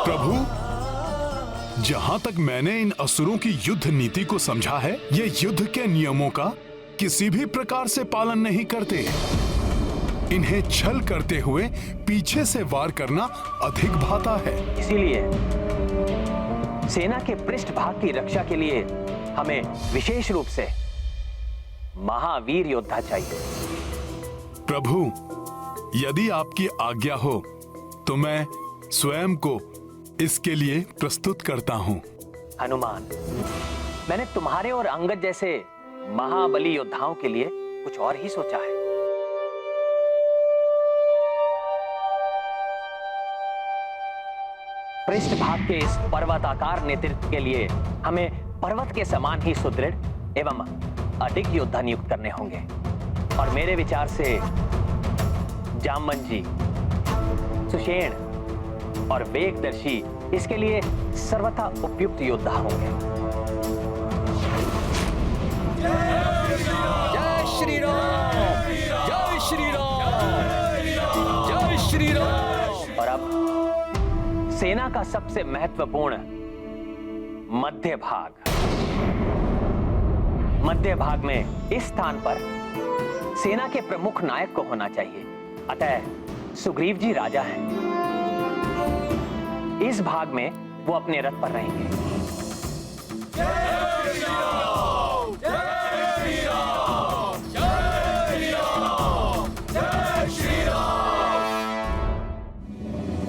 प्रभु, जहां तक मैंने इन असुरों की युद्ध नीति को समझा है, ये युद्ध के नियमों का किसी भी प्रकार से पालन नहीं करते। इन्हें छल करते हुए पीछे से वार करना अधिक भाता है। इसीलिए सेना के पृष्ठभाग की रक्षा के लिए हमें विशेष रूप से महावीर योद्धा चाहिए। प्रभु, यदि आपकी आज्ञा हो तो मैं स्वयं को इसके लिए प्रस्तुत करता हूं। हनुमान, मैंने तुम्हारे और अंगद जैसे महाबली योद्धाओं के लिए कुछ और ही सोचा है। पृष्ठभाग के इस पर्वताकार नेतृत्व के लिए हमें पर्वत के समान ही सुदृढ़ एवं अडिग योद्धा नियुक्त करने होंगे। और मेरे विचार से जामवंत जी, सुषेण और वेगदर्शी इसके लिए सर्वथा उपयुक्त योद्धा होंगे। जय श्री राम, जय श्री राम, जय श्री राम। और अब सेना का सबसे महत्वपूर्ण मध्य भाग में इस स्थान पर सेना के प्रमुख नायक को होना चाहिए। अतः सुग्रीव जी राजा हैं। इस भाग में वो अपने रथ पर रहेंगे।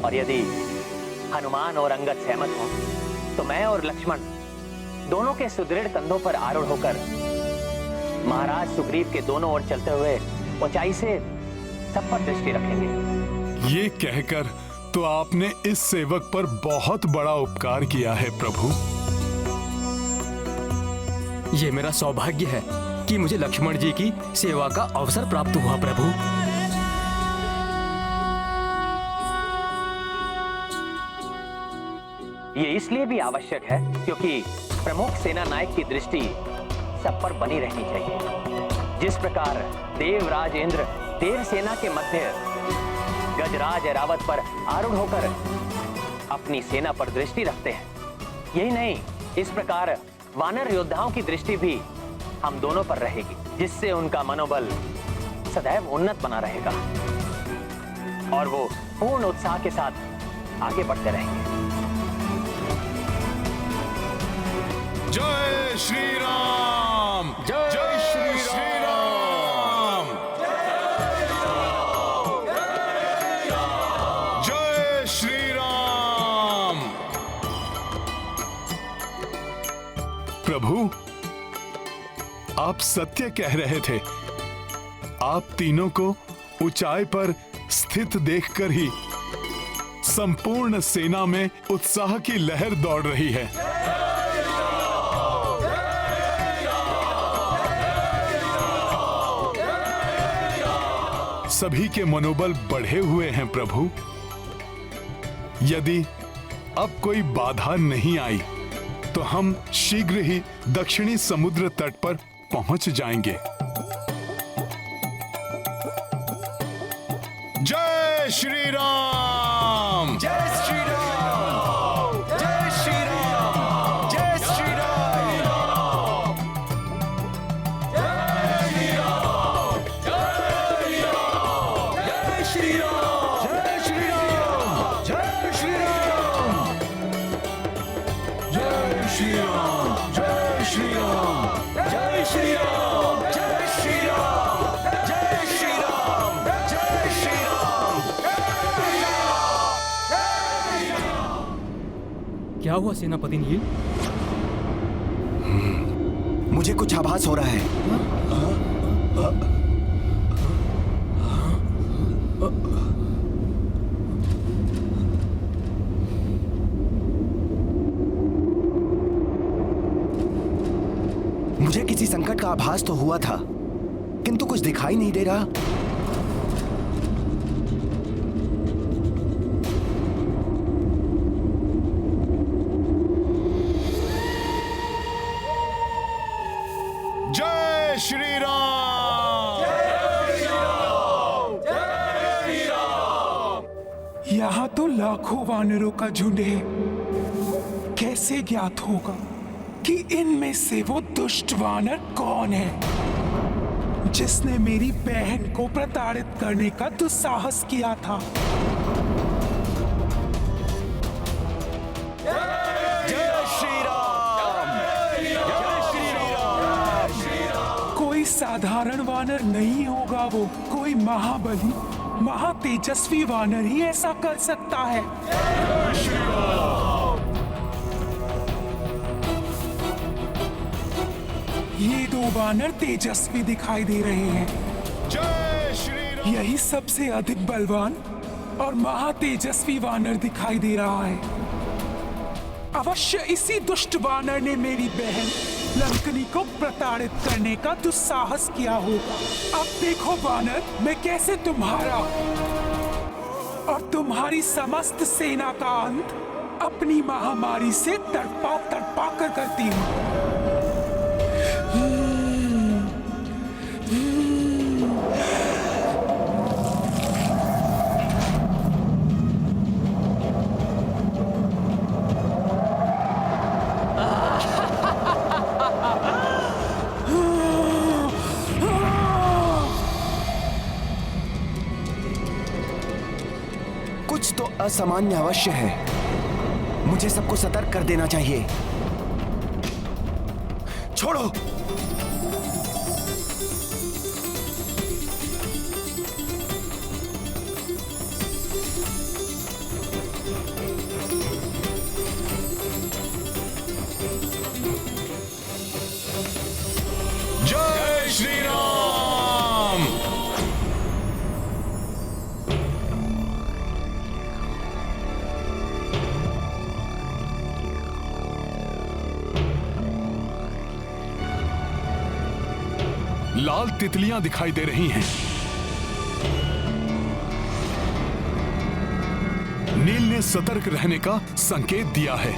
और यदि हनुमान और अंगद सहमत हो तो मैं और लक्ष्मण दोनों के सुदृढ़ कंधों पर आरूढ़ होकर महाराज सुग्रीव के दोनों ओर चलते हुए ऊंचाई से सब पर दृष्टि रखेंगे। ये कहकर तो आपने इस सेवक पर बहुत बड़ा उपकार किया है प्रभु। ये मेरा सौभाग्य है कि मुझे लक्ष्मण जी की सेवा का अवसर प्राप्त हुआ प्रभु। ये इसलिए भी आवश्यक है क्योंकि प्रमुख सेना नायक की दृष्टि सब पर बनी रहनी चाहिए। जिस प्रकार देवराज इंद्र देव सेना के मध्य गजराज ऐरावत पर आरूढ़ होकर अपनी सेना पर दृष्टि रखते हैं, यही नहीं, इस प्रकार वानर योद्धाओं की दृष्टि भी हम दोनों पर रहेगी, जिससे उनका मनोबल सदैव उन्नत बना रहेगा और वो पूर्ण उत्साह के साथ आगे बढ़ते रहेंगे। जय श्री राम, जय श्री राम, जय श्री राम। प्रभु, आप सत्य कह रहे थे। आप तीनों को ऊंचाई पर स्थित देखकर ही संपूर्ण सेना में उत्साह की लहर दौड़ रही है। सभी के मनोबल बढ़े हुए हैं प्रभु। यदि अब कोई बाधा नहीं आई तो हम शीघ्र ही दक्षिणी समुद्र तट पर पहुंच जाएंगे। जय श्री राम, जय श्री राम, जय श्री राम, जय श्री राम, जय श्री राम, जय श्री राम, जय श्री राम, जय श्री राम, जय श्री राम, जय श्री राम, जय श्री राम, जय श्री राम, जय श्री राम। क्या हुआ सेनापति नील? मुझे कुछ आभास हो रहा है। मुझे किसी संकट का आभास तो हुआ था, किंतु कुछ दिखाई नहीं दे रहा। जय श्री राम, यहाँ तो लाखों वानरों का झुंड है। कैसे ज्ञात होगा कि इनमें से वो दुष्ट वानर कौन है जिसने मेरी बहन को प्रताड़ित करने का दुस्साहस किया था? कोई साधारण वानर नहीं होगा वो, कोई महाबली महातेजस्वी वानर ही ऐसा कर सकता है। ये दो वानर तेजस्वी दिखाई दे रहे हैं। यही सबसे अधिक बलवान और महातेजस्वी वानर दिखाई दे रहा है। अवश्य इसी दुष्ट वानर ने मेरी बहन लंकनी को प्रताड़ित करने का दुस्साहस किया होगा। अब देखो वानर, मैं कैसे तुम्हारा और तुम्हारी समस्त सेना का अंत अपनी महामारी से तड़पा तड़पा कर करती हूँ। कुछ तो असामान्य अवश्य है। मुझे सबको सतर्क कर देना चाहिए। छोड़ो। जय श्री राम। लाल तितलियां दिखाई दे रही हैं। नील ने सतर्क रहने का संकेत दिया है।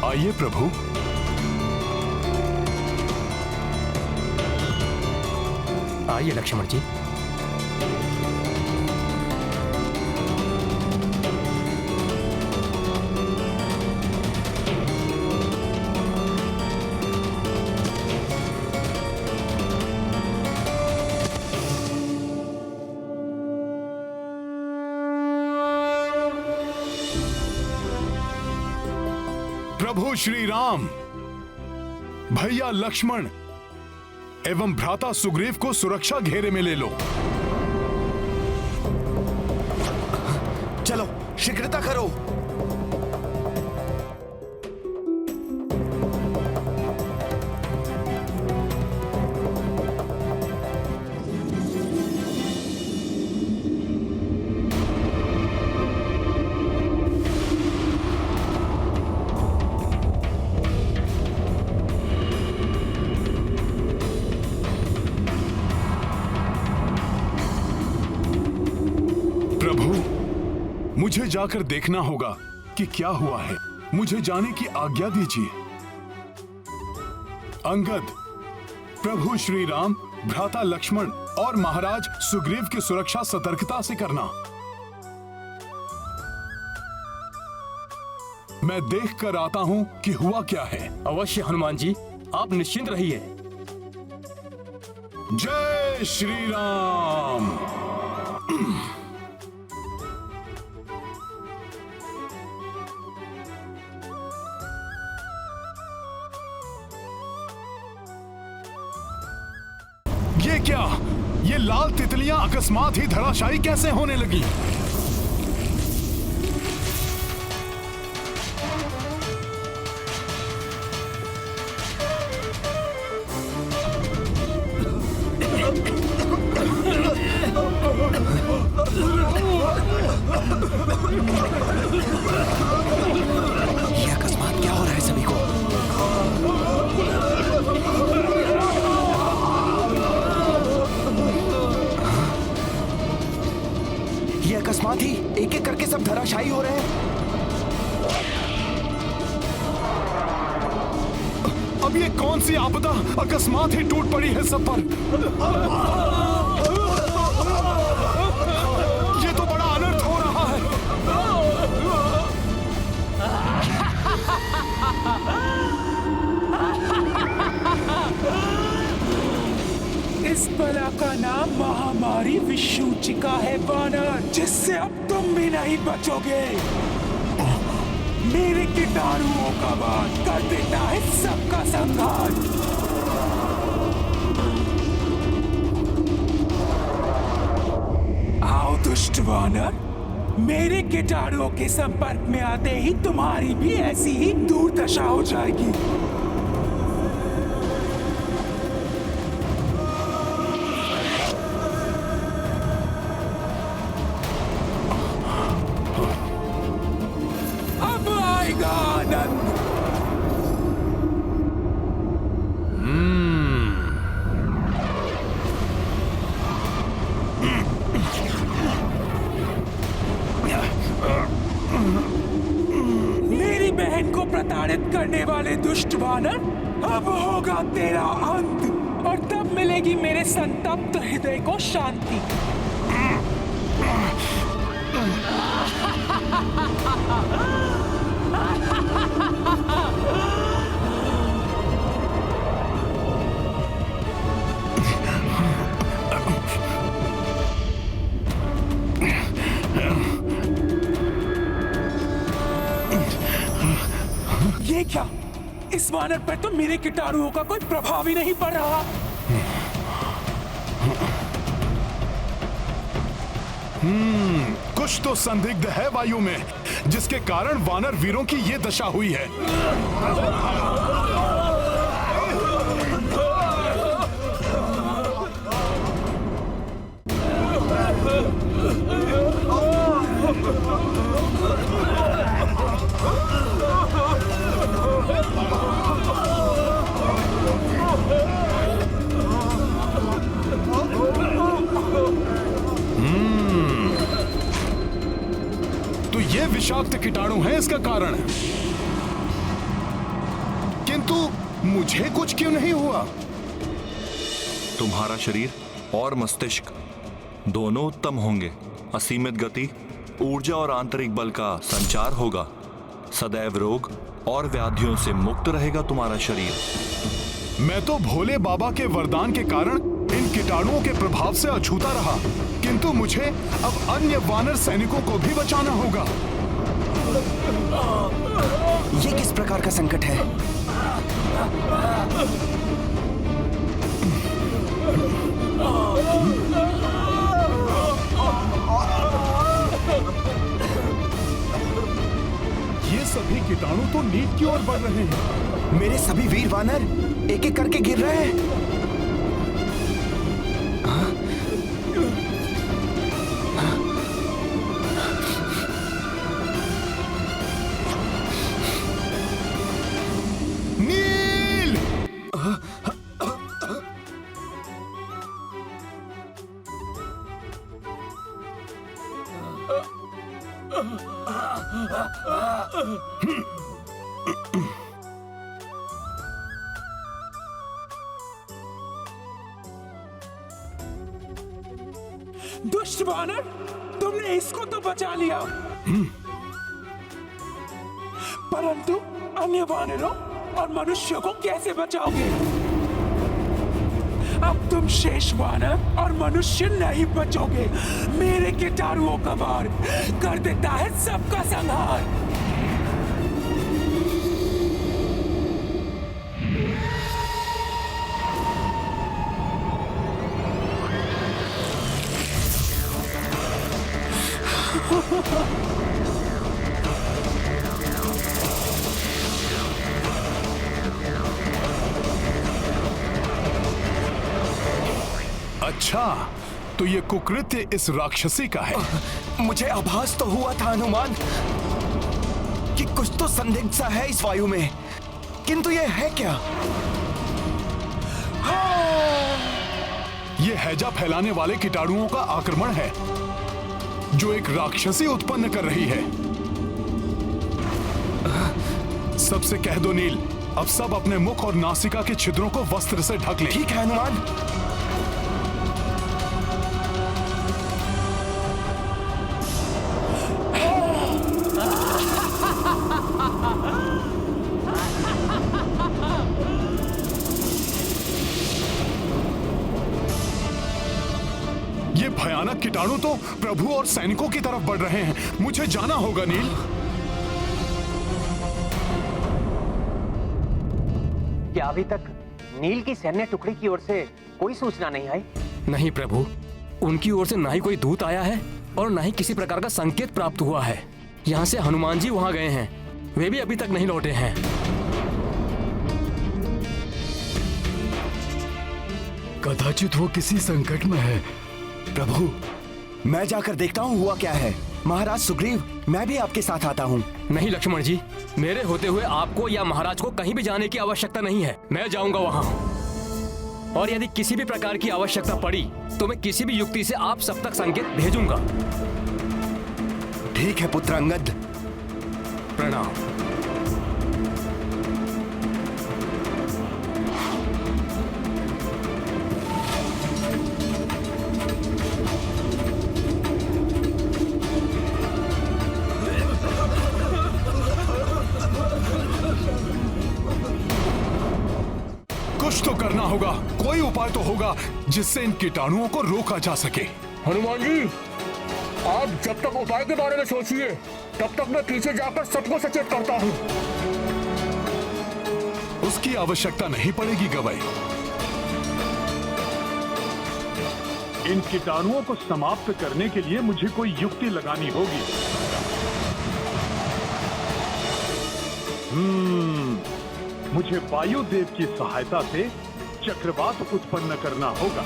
आइए प्रभु। आइए लक्ष्मण जी। प्रभु श्री राम, भैया लक्ष्मण एवं भ्राता सुग्रीव को सुरक्षा घेरे में ले लो। चलो शीघ्रता करो। मुझे जाकर देखना होगा कि क्या हुआ है। मुझे जाने की आज्ञा दीजिए। अंगद, प्रभु श्री राम, भ्राता लक्ष्मण और महाराज सुग्रीव की सुरक्षा सतर्कता से करना। मैं देख कर आता हूं कि हुआ क्या है। अवश्य हनुमान जी, आप निश्चिंत रहिए। जय श्री राम। ये क्या? ये लाल तितलियां अकस्मात ही धराशायी कैसे होने लगी? ये अकस्मात क्या हो रहा है सभी को? ये अकस्मात ही एक एक करके सब धराशायी हो रहे हैं। अब ये कौन सी आपदा अकस्मात ही टूट पड़ी है सब पर? ये तो बड़ा अनर्थ हो रहा है। इस बला का नाम महामारी विषूचिका है वानर, जिससे अब तुम भी नहीं बचोगे। मेरे कीटाणुओं का वार कर देता है सबका संहार। आओ दुष्ट वानर, मेरे कीटाणुओं के संपर्क में आते ही तुम्हारी भी ऐसी ही दुर्दशा हो जाएगी। अब आएगा आनंद। मेरी बहन को प्रताड़ित करने वाले दुष्ट वानर, अब होगा तेरा अंत, और तब मिलेगी मेरे संतप्त हृदय को शांति। ये क्या? इस वानर पर तो मेरे कीटाणुओं का कोई प्रभाव ही नहीं पड़ रहा। कुछ तो संदिग्ध है वायु में, जिसके कारण वानर वीरों की ये दशा हुई है। तो ये विषाक्त कीटाणु है इसका कारण, किंतु मुझे कुछ क्यों नहीं हुआ? तुम्हारा शरीर और मस्तिष्क दोनों उत्तम होंगे। असीमित गति, ऊर्जा और आंतरिक बल का संचार होगा। सदैव रोग और व्याधियों से मुक्त रहेगा तुम्हारा शरीर। मैं तो भोले बाबा के वरदान के कारण इन कीटाणुओं के प्रभाव से अछूता रहा, किंतु मुझे अब अन्य वानर सैनिकों को भी बचाना होगा। ये किस प्रकार का संकट है? ये सभी कीटाणु तो नीचे की ओर बढ़ रहे हैं। मेरे सभी वीर वानर एक एक करके गिर रहे हैं। नील! दुष्ट वानर, तुमने इसको तो बचा लिया, परंतु अन्य वानरों और मनुष्यों को कैसे बचाओगे? अब तुम शेष वानर और मनुष्य नहीं बचोगे। मेरे कीटाणुओं का वार कर देता है सबका संहार। अच्छा, तो ये कुकृत्य इस राक्षसी का है। मुझे आभास तो हुआ था हनुमान कि कुछ तो संदिग्ध सा है इस वायु में, किंतु ये है क्या? ये हैजा फैलाने वाले कीटाणुओं का आक्रमण है, जो एक राक्षसी उत्पन्न कर रही है। सबसे कह दो नील, अब सब अपने मुख और नासिका के छिद्रों को वस्त्र से ढक लें। ठीक है हनुमान। ये भयानक कीटाणु तो प्रभु और सैनिकों की तरफ बढ़ रहे हैं। मुझे जाना होगा नील। क्या अभी तक नील की सैन्य टुकड़ी की ओर से कोई सूचना नहीं आई? नहीं प्रभु, उनकी ओर से ना ही कोई दूत आया है और ना ही किसी प्रकार का संकेत प्राप्त हुआ है। यहाँ से हनुमान जी वहाँ गए हैं, वे भी अभी तक नहीं लौटे हैं। कदाचित वो किसी संकट में है। प्रभु, मैं जाकर देखता हूँ हुआ क्या है। महाराज सुग्रीव, मैं भी आपके साथ आता हूँ। नहीं लक्ष्मण जी, मेरे होते हुए आपको या महाराज को कहीं भी जाने की आवश्यकता नहीं है। मैं जाऊंगा वहाँ, और यदि किसी भी प्रकार की आवश्यकता पड़ी तो मैं किसी भी युक्ति से आप सब तक संकेत भेजूंगा। ठीक है पुत्र अंगद। प्रणाम। कुछ तो करना होगा, कोई उपाय तो होगा जिससे इन कीटाणुओं को रोका जा सके। हनुमान जी, आप जब तक उपाय के बारे में सोचिए, तब तक मैं पीछे जाकर सबको सचेत करता हूँ। उसकी आवश्यकता नहीं पड़ेगी गवई। इन कीटाणुओं को समाप्त करने के लिए मुझे कोई युक्ति लगानी होगी। मुझे वायुदेव की सहायता से चक्रवात उत्पन्न करना होगा।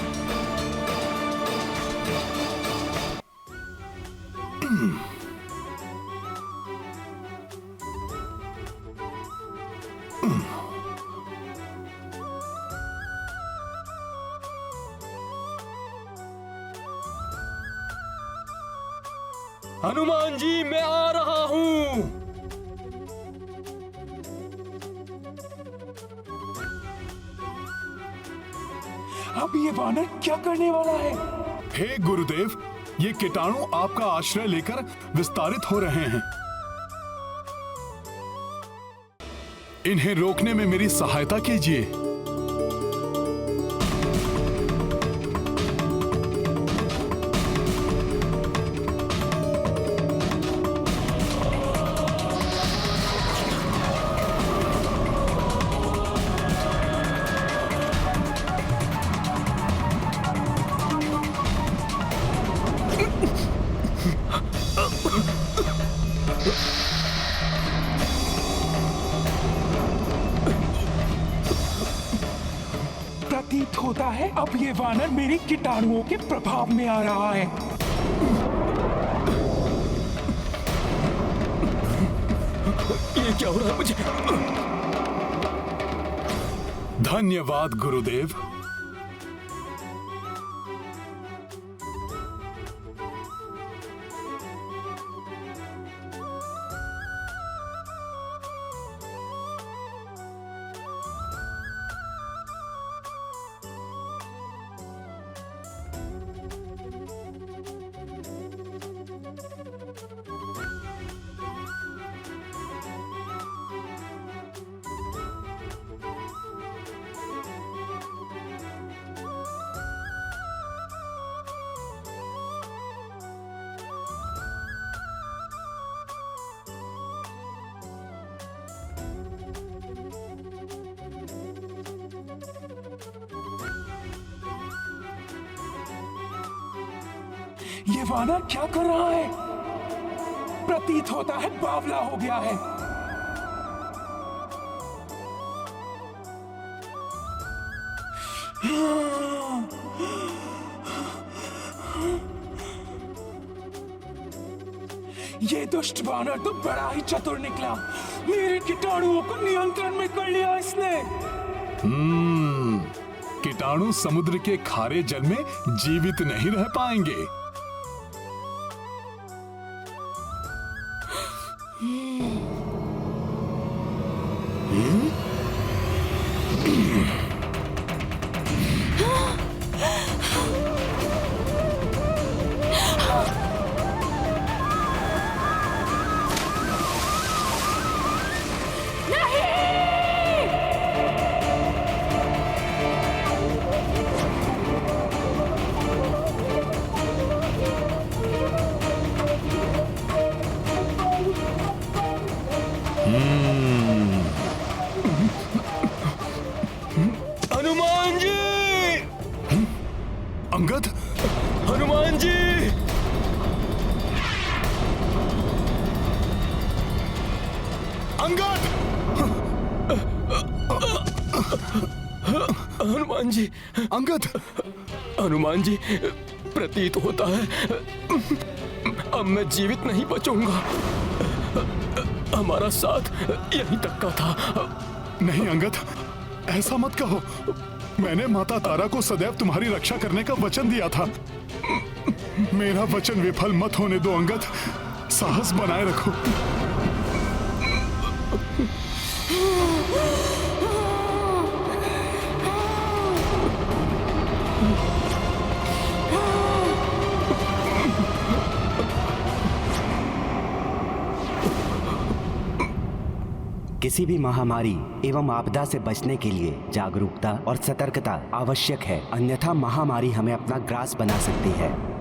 हनुमान जी, मैं आ रहा हूँ। अब ये वानर क्या करने वाला है? हे गुरुदेव, ये कीटाणु आपका आश्रय लेकर विस्तारित हो रहे हैं। इन्हें रोकने में मेरी सहायता कीजिए। प्रतीत होता है अब ये वानर मेरे कीटाणुओं के प्रभाव में आ रहा है। ये क्या हो रहा है मुझे? धन्यवाद गुरुदेव। ये वानर क्या कर रहा है? प्रतीत होता है बावला हो गया है। ये दुष्ट वानर तो बड़ा ही चतुर निकला। मेरे कीटाणुओं को नियंत्रण में कर लिया इसने। कीटाणु समुद्र के खारे जल में जीवित नहीं रह पाएंगे। हनुमान जी! अंगद, हनुमान जी! अंगद! हनुमान जी! अंगद! हनुमान जी, प्रतीत होता है अब मैं जीवित नहीं बचूंगा। हमारा साथ यहीं तक का था। नहीं अंगद, ऐसा मत कहो। मैंने माता तारा को सदैव तुम्हारी रक्षा करने का वचन दिया था। मेरा वचन विफल मत होने दो अंगद। साहस बनाए रखो। किसी भी महामारी एवं आपदा से बचने के लिए जागरूकता और सतर्कता आवश्यक है, अन्यथा महामारी हमें अपना ग्रास बना सकती है।